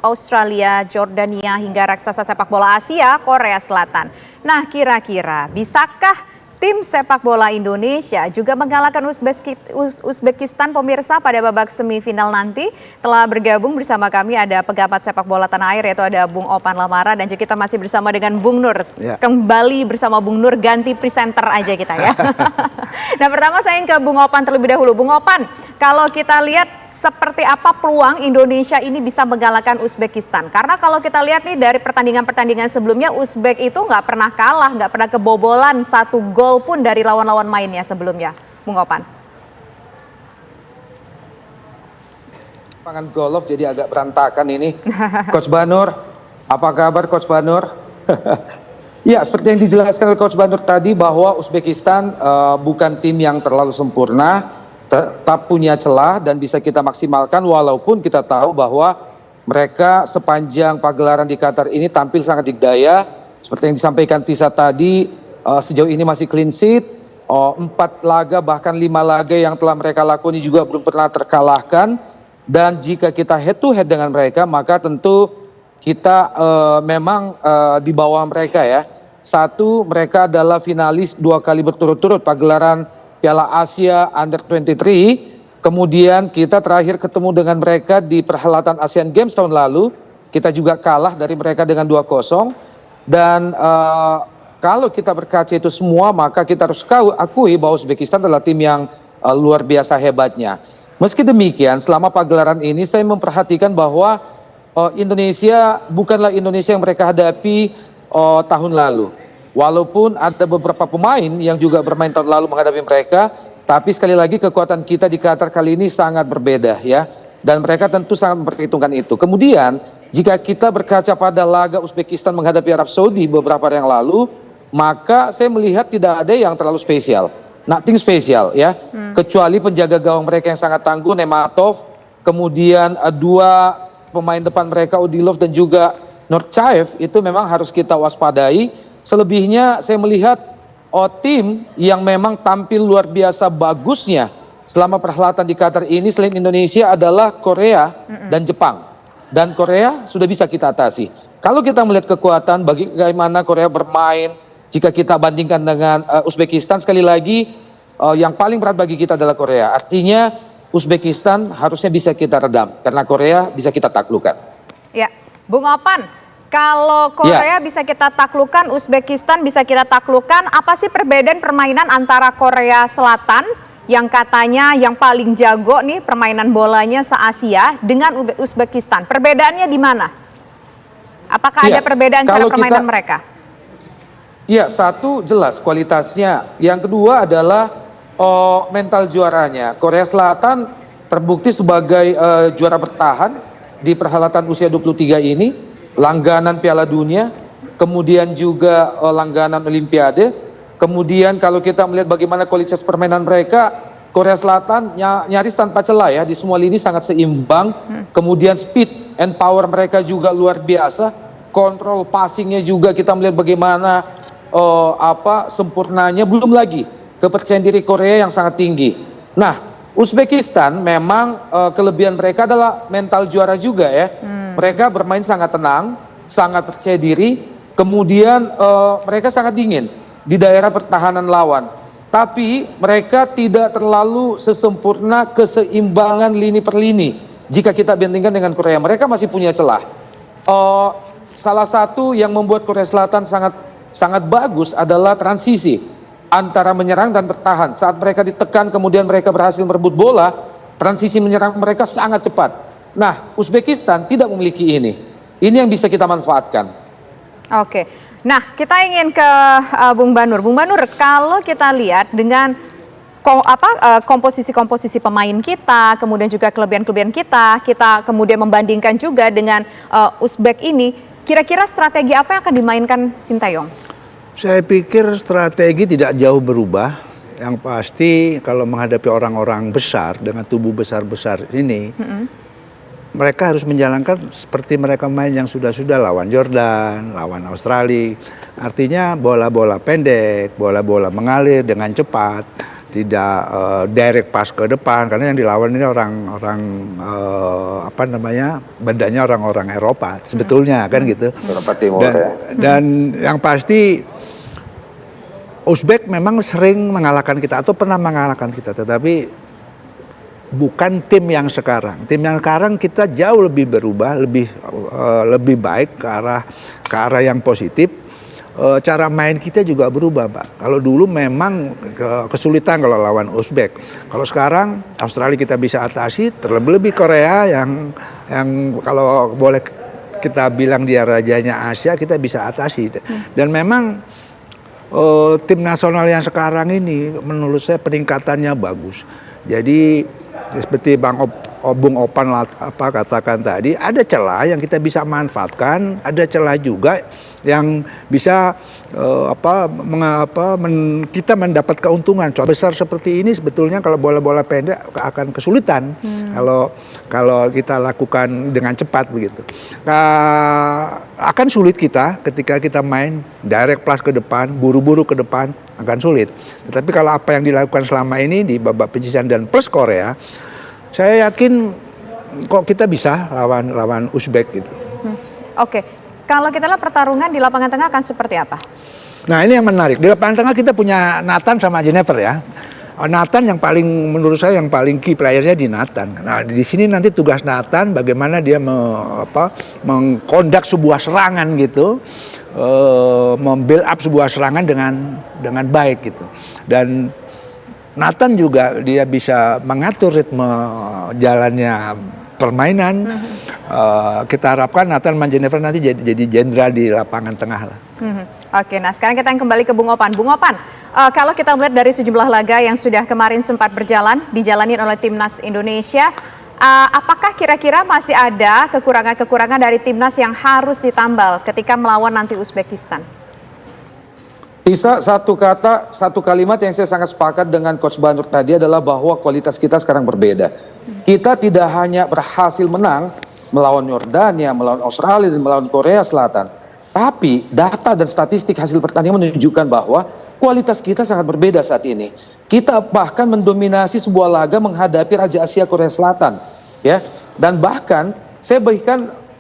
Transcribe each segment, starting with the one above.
Tiongkok, Australia, Jordania, hingga raksasa sepak bola Asia, Korea Selatan. Nah, kira-kira bisakah tim sepak bola Indonesia juga mengalahkan Uzbekistan pemirsa pada babak semifinal nanti? Telah bergabung bersama kami ada pegamat sepak bola tanah air, yaitu ada Bung Opan Lamara, dan juga kita masih bersama dengan Bung Nur. Ya. Kembali bersama Bung Nur, ganti presenter aja kita ya. Nah, pertama saya ke Bung Opan terlebih dahulu. Bung Opan, kalau kita lihat seperti apa peluang Indonesia ini bisa mengalahkan Uzbekistan? Karena kalau kita lihat nih dari pertandingan-pertandingan sebelumnya, Uzbek itu nggak pernah kalah, nggak pernah kebobolan satu gol pun dari lawan-lawan mainnya sebelumnya. Bung Opan. Pangan golf jadi agak berantakan ini. Coach Banur, apa kabar Coach Banur? Ya, seperti yang dijelaskan oleh Coach Banur tadi bahwa Uzbekistan bukan tim yang terlalu sempurna, tetap punya celah dan bisa kita maksimalkan, walaupun kita tahu bahwa mereka sepanjang pagelaran di Qatar ini tampil sangat dikdaya. Seperti yang disampaikan Tisa tadi, sejauh ini masih clean sheet, 4 laga bahkan 5 laga yang telah mereka lakoni juga belum pernah terkalahkan. Dan jika kita head to head dengan mereka, maka tentu kita memang di bawah mereka ya. Satu, mereka adalah finalis 2 kali berturut-turut pagelaran Piala Asia Under-23, kemudian kita terakhir ketemu dengan mereka di perhelatan Asian Games tahun lalu, kita juga kalah dari mereka dengan 2-0, dan kalau kita berkaca itu semua, maka kita harus akui bahwa Uzbekistan adalah tim yang luar biasa hebatnya. Meski demikian, selama pagelaran ini saya memperhatikan bahwa Indonesia bukanlah Indonesia yang mereka hadapi tahun lalu. Walaupun ada beberapa pemain yang juga bermain tahun lalu menghadapi mereka, tapi sekali lagi kekuatan kita di Qatar kali ini sangat berbeda ya. Dan mereka tentu sangat memperhitungkan itu. Kemudian jika kita berkaca pada laga Uzbekistan menghadapi Arab Saudi beberapa hari yang lalu, maka saya melihat tidak ada yang terlalu spesial. Nothing spesial ya. Kecuali penjaga gawang mereka yang sangat tangguh, Nematov, kemudian 2 pemain depan mereka, Odilov dan juga Nurchaev, itu memang harus kita waspadai. Selebihnya saya melihat tim yang memang tampil luar biasa bagusnya selama perhelatan di Qatar ini selain Indonesia adalah Korea dan Jepang. Dan Korea sudah bisa kita atasi. Kalau kita melihat kekuatan bagaimana Korea bermain, jika kita bandingkan dengan Uzbekistan, sekali lagi yang paling berat bagi kita adalah Korea. Artinya Uzbekistan harusnya bisa kita redam karena Korea bisa kita taklukkan. Ya, Bung Opan. Kalau Korea bisa kita taklukkan, Uzbekistan bisa kita taklukkan, apa sih perbedaan permainan antara Korea Selatan yang katanya yang paling jago nih permainan bolanya se-Asia dengan Uzbekistan? Perbedaannya di mana? Apakah ada perbedaan cara permainan mereka? Ya, satu jelas kualitasnya. Yang kedua adalah mental juaranya. Korea Selatan terbukti sebagai juara bertahan di perhelatan usia 23 ini. Langganan Piala Dunia, kemudian juga langganan Olimpiade. Kemudian kalau kita melihat bagaimana kualitas permainan mereka, Korea Selatan nyaris tanpa celah ya, di semua lini sangat seimbang. Kemudian speed and power mereka juga luar biasa. Kontrol passingnya juga kita melihat bagaimana sempurnanya, belum lagi kepercayaan diri Korea yang sangat tinggi. Nah, Uzbekistan memang kelebihan mereka adalah mental juara juga ya. Mereka bermain sangat tenang, sangat percaya diri, kemudian mereka sangat dingin di daerah pertahanan lawan. Tapi mereka tidak terlalu sesempurna keseimbangan lini per lini. Jika kita bandingkan dengan Korea, mereka masih punya celah. Salah satu yang membuat Korea Selatan sangat bagus adalah transisi antara menyerang dan bertahan. Saat mereka ditekan kemudian mereka berhasil merebut bola, transisi menyerang mereka sangat cepat. Nah, Uzbekistan tidak memiliki ini. Ini yang bisa kita manfaatkan. Oke. Nah, kita ingin ke Bung Banur. Bung Banur, kalau kita lihat dengan komposisi-komposisi pemain kita, kemudian juga kelebihan-kelebihan kita kemudian membandingkan juga dengan Uzbek ini, kira-kira strategi apa yang akan dimainkan Sintayong? Saya pikir strategi tidak jauh berubah. Yang pasti kalau menghadapi orang-orang besar dengan tubuh besar-besar ini, mereka harus menjalankan seperti mereka main yang sudah-sudah lawan Jordan, lawan Australia. Artinya bola-bola pendek, bola-bola mengalir dengan cepat. direct pass ke depan, karena yang dilawan ini orang-orang apa namanya, badannya orang-orang Eropa sebetulnya kan gitu. Eropa Timur Dan, ya. dan yang pasti Uzbek memang sering mengalahkan kita atau pernah mengalahkan kita, tetapi bukan tim yang sekarang. Tim yang sekarang kita jauh lebih berubah, lebih baik ke arah yang positif. Cara main kita juga berubah, Pak. Kalau dulu memang kesulitan kalau lawan Uzbek. Kalau sekarang Australia kita bisa atasi, terlebih-lebih Korea yang kalau boleh kita bilang dia rajanya Asia, kita bisa atasi. Dan memang tim nasional yang sekarang ini menurut saya peningkatannya bagus. Jadi seperti Bung Opan katakan tadi, ada celah yang kita bisa manfaatkan, ada celah juga yang bisa kita mendapat keuntungan. Contoh besar seperti ini sebetulnya kalau bola-bola pendek akan kesulitan kalau kita lakukan dengan cepat begitu. Akan sulit kita ketika kita main direct pass ke depan, buru-buru ke depan, akan sulit. Tetapi kalau apa yang dilakukan selama ini di babak penyisihan dan plus Korea, saya yakin kok kita bisa lawan Uzbek gitu. Oke, kalau kita lihat pertarungan di lapangan tengah akan seperti apa? Nah ini yang menarik, di lapangan tengah kita punya Nathan sama Jennifer ya. Nathan yang paling, menurut saya yang paling key playernya di Nathan. Nah di sini nanti tugas Nathan bagaimana dia mengkondak sebuah serangan gitu, membuild up sebuah serangan dengan baik gitu. Dan Nathan juga dia bisa mengatur ritme jalannya permainan. Kita harapkan Nathan dan Jennifer nanti jadi jenderal di lapangan tengah lah. Oke, nah sekarang kita yang kembali ke Bung Opan. Bung Opan, kalau kita melihat dari sejumlah laga yang sudah kemarin sempat dijalani oleh Timnas Indonesia, apakah kira-kira masih ada kekurangan-kekurangan dari Timnas yang harus ditambal ketika melawan nanti Uzbekistan? Tisa, satu kalimat yang saya sangat sepakat dengan Coach Banur tadi adalah bahwa kualitas kita sekarang berbeda. Kita tidak hanya berhasil menang melawan Yordania, melawan Australia, dan melawan Korea Selatan. Tapi data dan statistik hasil pertandingan menunjukkan bahwa kualitas kita sangat berbeda saat ini. Kita bahkan mendominasi sebuah laga menghadapi Raja Asia Korea Selatan. Ya. Dan bahkan saya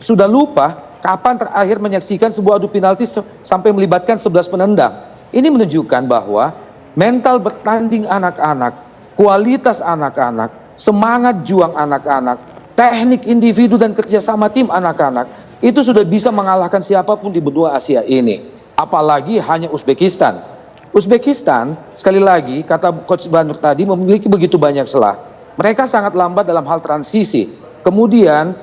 sudah lupa kapan terakhir menyaksikan sebuah adu penalti sampai melibatkan 11 penendang. Ini menunjukkan bahwa mental bertanding anak-anak, kualitas anak-anak, semangat juang anak-anak, teknik individu dan kerjasama tim anak-anak, itu sudah bisa mengalahkan siapapun di benua Asia ini. Apalagi hanya Uzbekistan. Uzbekistan, sekali lagi, kata Coach Banur tadi, memiliki begitu banyak celah. Mereka sangat lambat dalam hal transisi. Kemudian,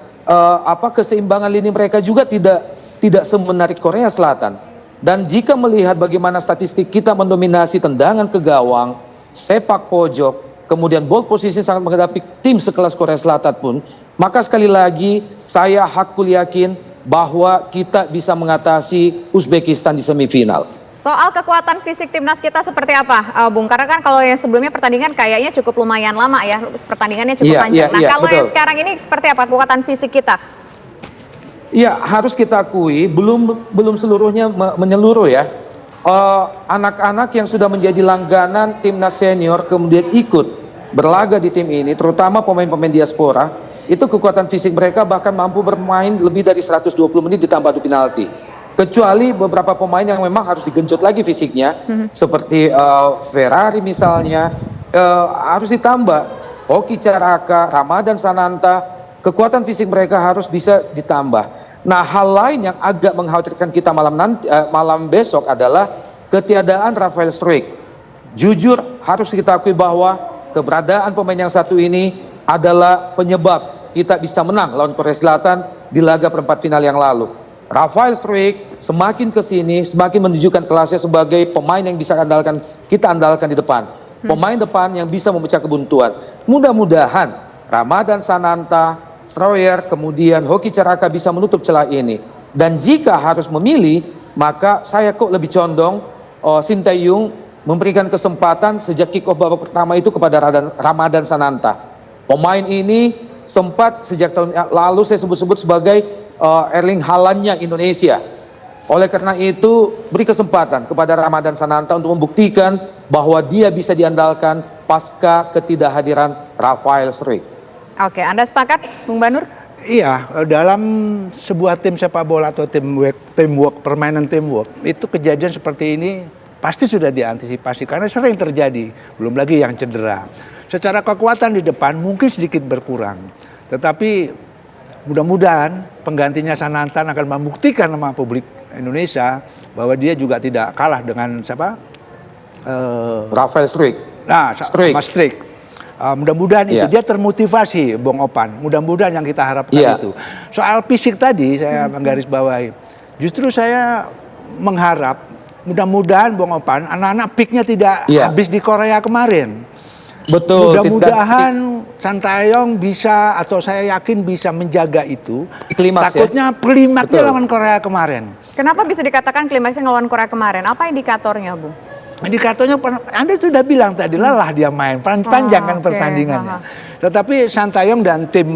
keseimbangan lini mereka juga tidak semenarik Korea Selatan. Dan jika melihat bagaimana statistik kita mendominasi tendangan ke gawang, sepak pojok, kemudian ball position sangat menghadapi tim sekelas Korea Selatan pun, maka sekali lagi saya hakul yakin bahwa kita bisa mengatasi Uzbekistan di semifinal. Soal kekuatan fisik Timnas kita seperti apa, Bung? Karena kan kalau yang sebelumnya pertandingan kayaknya cukup lumayan lama ya, pertandingannya cukup panjang. Nah kalau yang sekarang ini seperti apa kekuatan fisik kita? Ya, harus kita akui belum seluruhnya menyeluruh ya. Anak-anak yang sudah menjadi langganan timnas senior kemudian ikut berlaga di tim ini, terutama pemain-pemain diaspora, itu kekuatan fisik mereka bahkan mampu bermain lebih dari 120 menit ditambah adu penalti. Kecuali beberapa pemain yang memang harus digenjot lagi fisiknya, seperti Ferrari misalnya, harus ditambah. Hoki Caraka, Ramadan Sananta, kekuatan fisik mereka harus bisa ditambah. Nah, hal lain yang agak mengkhawatirkan kita malam besok adalah ketiadaan Rafael Struijk. Jujur harus kita akui bahwa keberadaan pemain yang satu ini adalah penyebab kita bisa menang lawan Korea Selatan di laga perempat final yang lalu. Rafael Struijk semakin kesini semakin menunjukkan kelasnya sebagai pemain yang bisa kita andalkan di depan. Pemain depan yang bisa memecah kebuntuan. Mudah-mudahan Ramadan Sananta, Stroyer, kemudian Hoki Caraka bisa menutup celah ini. Dan jika harus memilih, maka saya kok lebih condong Shin Tae-yong memberikan kesempatan sejak kick off babak pertama itu kepada Ramadan Sananta. Pemain ini sempat sejak tahun lalu saya sebut-sebut sebagai Erling Haaland-nya Indonesia. Oleh karena itu, beri kesempatan kepada Ramadan Sananta untuk membuktikan bahwa dia bisa diandalkan pasca ketidakhadiran Rafael Struijk. Oke, Anda sepakat, Bung Banur? Iya, dalam sebuah tim sepak bola atau permainan teamwork, itu kejadian seperti ini pasti sudah diantisipasi karena sering terjadi, belum lagi yang cedera. Secara kekuatan di depan mungkin sedikit berkurang, tetapi mudah-mudahan penggantinya Sanantan akan membuktikan sama publik Indonesia bahwa dia juga tidak kalah dengan siapa? Rafael Struijk. Nah, Mas Struijk. Mudah-mudahan itu dia termotivasi, Bung Opan. Mudah-mudahan yang kita harapkan itu. Soal fisik tadi saya menggarisbawahi. Justru saya mengharap mudah-mudahan Bung Opan anak-anak peaknya tidak habis di Korea kemarin. Betul. Mudah-mudahan Sintayong bisa, atau saya yakin bisa menjaga itu. Klimaks, takutnya klimaksnya lawan Korea kemarin. Kenapa bisa dikatakan klimaksnya lawan Korea kemarin? Apa indikatornya, Bung? Indikatornya Anda sudah bilang tadi, lelah dia main, panjang kan pertandingannya. Tetapi Sintayong dan tim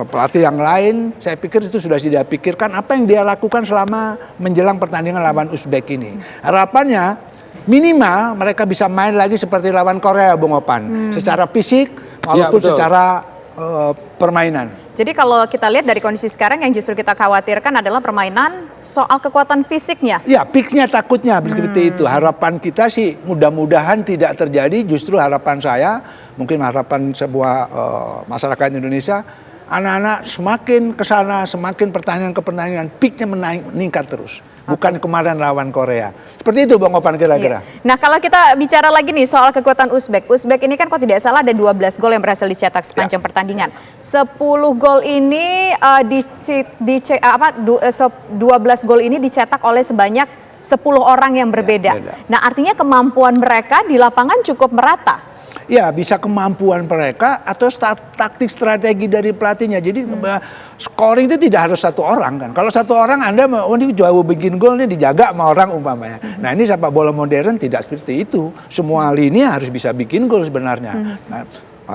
pelatih yang lain, saya pikir itu sudah tidak pikirkan apa yang dia lakukan selama menjelang pertandingan lawan Uzbek ini. Harapannya minimal mereka bisa main lagi seperti lawan Korea, Bung Opan. Secara fisik maupun secara permainan. Jadi kalau kita lihat dari kondisi sekarang yang justru kita khawatirkan adalah permainan soal kekuatan fisiknya. Ya, peaknya takutnya seperti itu. Harapan kita sih mudah-mudahan tidak terjadi. Justru harapan saya, mungkin harapan sebuah masyarakat Indonesia, anak-anak semakin kesana, semakin pertandingan ke pertandingan, peaknya meningkat terus. Bukan kemarin lawan Korea. Seperti itu Bang Opan kira-kira. Nah kalau kita bicara lagi nih soal kekuatan Uzbek. Uzbek ini kan kalau tidak salah ada 12 gol yang berhasil dicetak sepanjang pertandingan. 10 gol ini 12 gol ini dicetak oleh sebanyak 10 orang yang berbeda. Nah artinya kemampuan mereka di lapangan cukup merata. Ya, bisa kemampuan mereka atau taktik strategi dari pelatihnya. Jadi scoring itu tidak harus satu orang kan. Kalau satu orang Anda ini jauh bikin gol ini dijaga sama orang umpamanya. Nah ini sepak bola modern tidak seperti itu. Semua lini harus bisa bikin gol sebenarnya. Nah,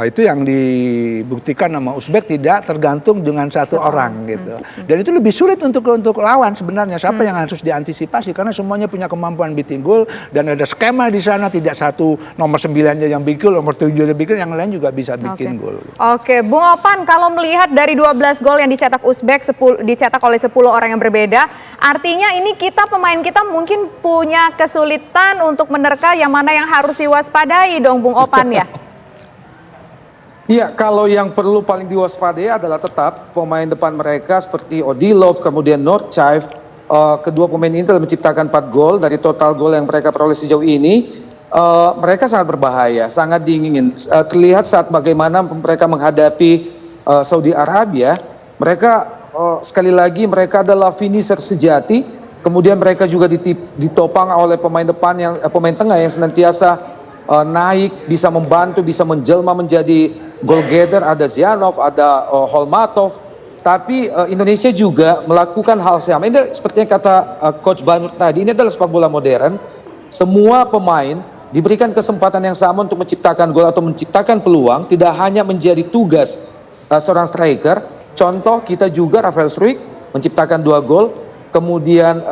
itu yang dibuktikan sama Uzbek tidak tergantung dengan satu orang gitu. Dan itu lebih sulit untuk lawan sebenarnya. Siapa yang harus diantisipasi karena semuanya punya kemampuan bikin gol dan ada skema di sana, tidak satu nomor 9-nya yang bikin, nomor 7-nya bikin, yang lain juga bisa bikin gol. Oke, Bung Opan, kalau melihat dari 12 gol yang dicetak Uzbek dicetak oleh 10 orang yang berbeda, artinya ini pemain kita mungkin punya kesulitan untuk menerka yang mana yang harus diwaspadai dong Bung Opan ya. Iya, kalau yang perlu paling diwaspadai adalah tetap pemain depan mereka seperti Odilov, kemudian Norcaev. Kedua pemain ini telah menciptakan 4 gol dari total gol yang mereka peroleh sejauh ini. Mereka sangat berbahaya, sangat diinginin. Terlihat saat bagaimana mereka menghadapi Saudi Arabia. Mereka sekali lagi mereka adalah finisher sejati. Kemudian mereka juga ditopang oleh pemain depan pemain tengah yang senantiasa naik, bisa membantu, bisa menjelma menjadi goal getter. Ada Zianov, ada Holmatov. Tapi Indonesia juga melakukan hal sama. Ini seperti yang kata Coach Banur tadi, ini adalah sepak bola modern. Semua pemain diberikan kesempatan yang sama untuk menciptakan gol atau menciptakan peluang. Tidak hanya menjadi tugas seorang striker. Contoh kita juga Rafael Struijk menciptakan 2 gol. Kemudian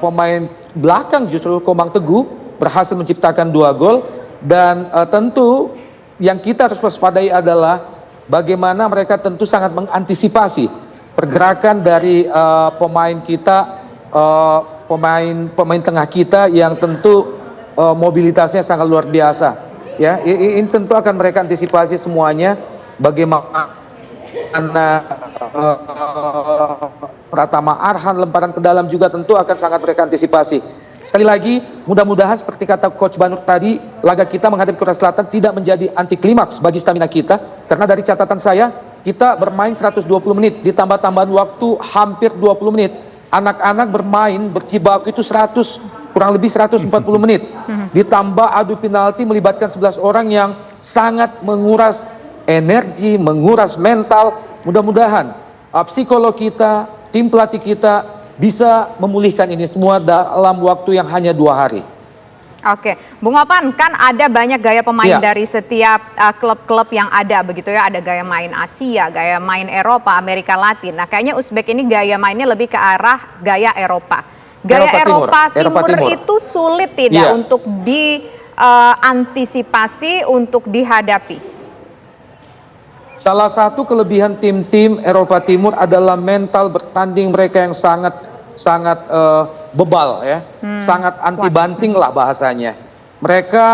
pemain belakang justru Komang Teguh berhasil menciptakan 2 gol. Dan tentu yang kita harus waspadai adalah bagaimana mereka tentu sangat mengantisipasi pergerakan dari pemain kita, pemain tengah kita yang tentu mobilitasnya sangat luar biasa. Ya, ini tentu akan mereka antisipasi semuanya. Bagaimana Pratama Arhan lemparan ke dalam juga tentu akan sangat mereka antisipasi. Sekali lagi, mudah-mudahan seperti kata Coach Banur tadi, laga kita menghadapi Korea Selatan tidak menjadi anti klimaks bagi stamina kita. Karena dari catatan saya, kita bermain 120 menit, ditambah tambahan waktu hampir 20 menit. Anak-anak bermain, berjibaku itu kurang lebih 140 menit. Ditambah adu penalti melibatkan 11 orang yang sangat menguras energi, menguras mental. Mudah-mudahan psikolog kita, tim pelatih kita, bisa memulihkan ini semua dalam waktu yang hanya 2 hari. Oke, Bung Opan, kan ada banyak gaya pemain dari setiap klub-klub yang ada begitu ya. Ada gaya main Asia, gaya main Eropa, Amerika Latin. Nah kayaknya Uzbek ini gaya mainnya lebih ke arah gaya Eropa. Gaya Eropa Timur itu sulit tidak untuk antisipasi untuk dihadapi? Salah satu kelebihan tim-tim Eropa Timur adalah mental bertanding mereka yang sangat bebal ya, sangat anti banting lah bahasanya. Mereka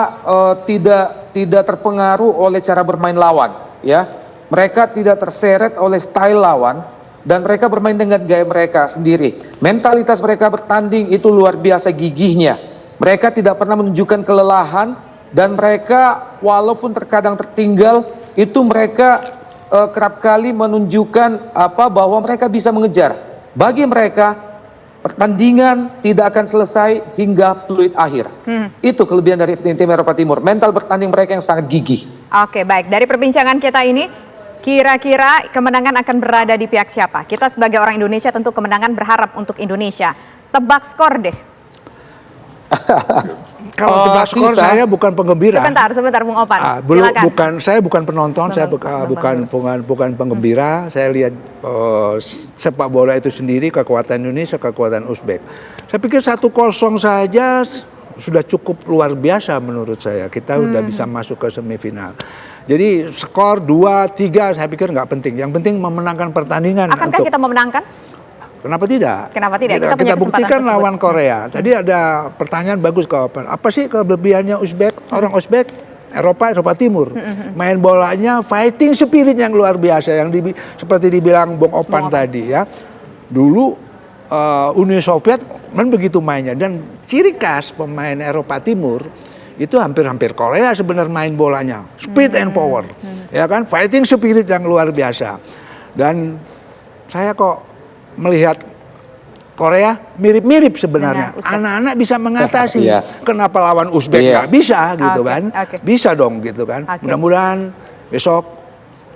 tidak terpengaruh oleh cara bermain lawan, ya. Mereka tidak terseret oleh style lawan dan mereka bermain dengan gaya mereka sendiri. Mentalitas mereka bertanding itu luar biasa gigihnya. Mereka tidak pernah menunjukkan kelelahan dan mereka walaupun terkadang tertinggal itu mereka kerap kali menunjukkan bahwa mereka bisa mengejar. Bagi mereka pertandingan tidak akan selesai hingga peluit akhir. Itu kelebihan dari tim Eropa Timur. Mental bertanding mereka yang sangat gigih. Oke, baik. Dari perbincangan kita ini, kira-kira kemenangan akan berada di pihak siapa? Kita sebagai orang Indonesia tentu kemenangan berharap untuk Indonesia. Tebak skor deh. Kalau tebak skor saya bukan penggembira. Sebentar Bung Opan. Silakan. Saya bukan penonton, saya bukan penggembira. Saya lihat sepak bola itu sendiri, kekuatan Indonesia, kekuatan Uzbek. Saya pikir 1-0 saja sudah cukup luar biasa menurut saya. Kita sudah bisa masuk ke semifinal. Jadi skor 2-3 saya pikir nggak penting. Yang penting memenangkan pertandingan. Akankah kita memenangkan? Kenapa tidak? Kenapa tidak? Kita buktikan lawan Korea. Tadi ada pertanyaan bagus ke Opan. Apa sih kelebihannya Uzbek? Orang Uzbek, Eropa Timur. Main bolanya fighting spirit yang luar biasa. Yang seperti dibilang Bung Opan tadi ya. Dulu Uni Soviet kan begitu mainnya. Dan ciri khas pemain Eropa Timur itu hampir-hampir Korea sebenarnya main bolanya. Speed and power. Ya kan? Fighting spirit yang luar biasa. Dan saya kok melihat Korea mirip-mirip sebenarnya. Anak-anak bisa mengatasi. Kenapa lawan Uzbek nggak bisa gitu kan? Bisa dong gitu kan. Mudah-mudahan besok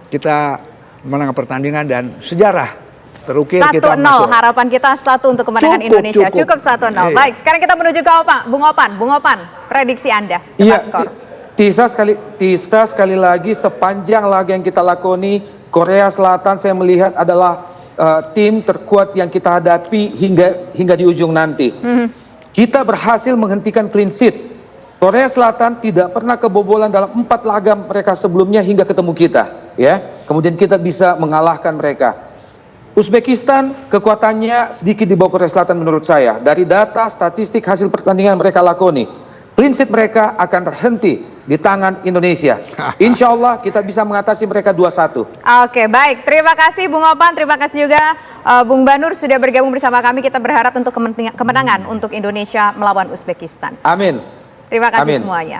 kita menang pertandingan dan sejarah terukir kita 1-0. Harapan kita 1 untuk kemenangan Indonesia. Cukup 1-0. Baik, sekarang kita menuju ke Bung Opan, prediksi Anda tebak skor. Tisa sekali lagi sepanjang laga yang kita lakoni Korea Selatan saya melihat adalah tim terkuat yang kita hadapi hingga di ujung nanti. Kita berhasil menghentikan clean sheet. Korea Selatan tidak pernah kebobolan dalam 4 laga mereka sebelumnya hingga ketemu kita, ya. Kemudian kita bisa mengalahkan mereka. Uzbekistan kekuatannya sedikit di bawah Korea Selatan menurut saya. Dari data statistik hasil pertandingan mereka lakoni, clean sheet mereka akan terhenti di tangan Indonesia. Insya Allah kita bisa mengatasi mereka 2-1. Oke, baik. Terima kasih Bung Opan, terima kasih juga Bung Banur sudah bergabung bersama kami. Kita berharap untuk kemenangan untuk Indonesia melawan Uzbekistan. Amin. Terima kasih Amin. semuanya.